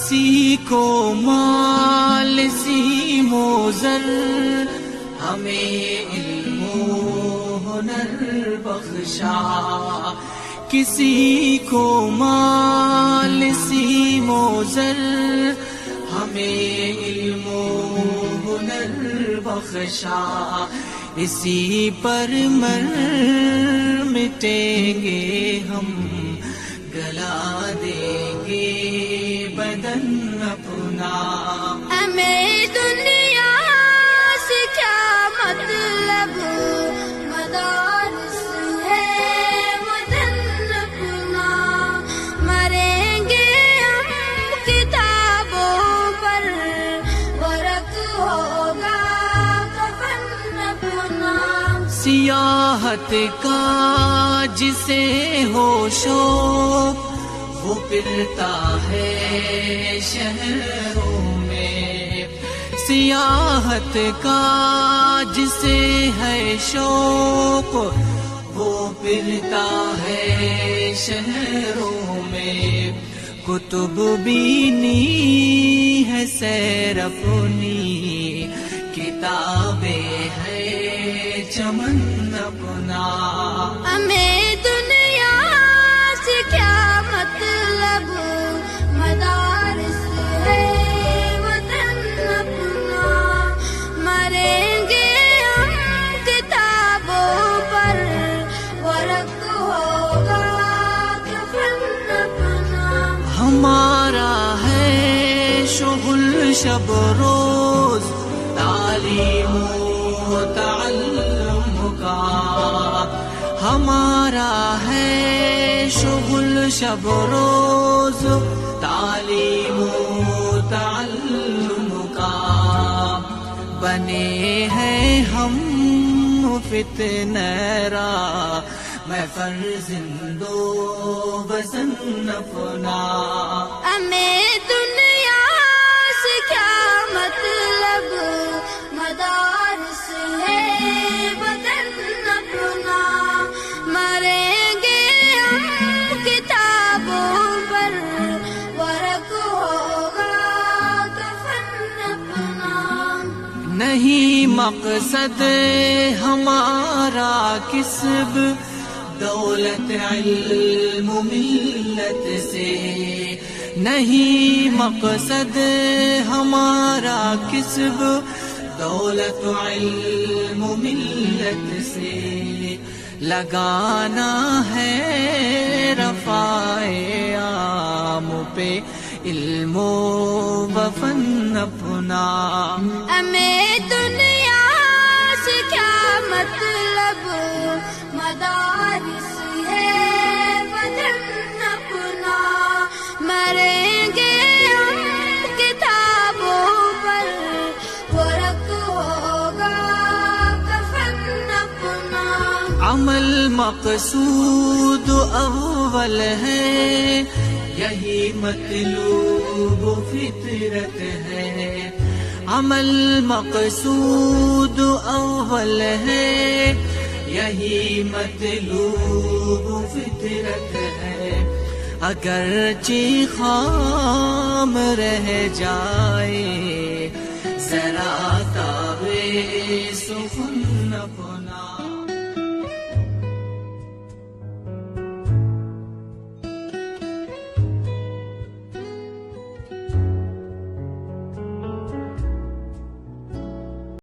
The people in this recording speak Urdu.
کسی کو مال سیم و زر، ہمیں علم و ہنر بخشا. کسی کو مال سیم و زر، ہمیں علم و ہنر بخشا. اسی پر مر مٹیں گے ہم، گلا دیں گے بدن اپنا. ہمیں دنیا سے کیا مطلب، مدارس ہے وطن اپنا. مریں گے ہم کتابوں پر، ورق ہوگا کفن اپنا. سیاحت کا جسے ہو شوق، وہ پھرتا ہے شہروں میں. سیاحت کا جسے ہے شوق، وہ پھرتا ہے شہروں میں. کتب بینی ہے سیر اپنی، کتابیں ہے چمن اپنا. ہمیں دنیا سے کیا مطلب، مدارس ہے وطن اپنا. مریں گے ہم کتابوں پر، ورق ہوگا کفن اپنا. ہمارا ہے شغل شب روز، تعلیم و تعلم کا. ہمارا ہے شغل شب روز، تعلیم و تعلم کا. بنے ہیں ہم فتنہ را، میں فرزند و وزن اپنا. ہمیں دنیا سے کیا مطلب، مدارس ہے وطن اپنا. مریں گے ہم کتابوں پر، ورق ہوگا کفن اپنا. نہیں مقصد ہمارا کسب، دولت علم ملت سے. نہیں مقصد ہمارا کسب، دولت علم ملت سے. لگانا ہے رفع عام پہ علم و فن اپنا. ہمیں دنیا سے کیا مطلب، مدارس ہے وطن اپنا. مریں گے ہم کتابوں پر، ورق ہوگا کفن اپنا. عمل مقصود اول ہے، یہی مطلوب فطرت ہے. عمل مقصود اول ہے، یہی مطلوب فطرت ہے. اگرچہ خام رہ جائے، ذرا تابِ سخن اپنا.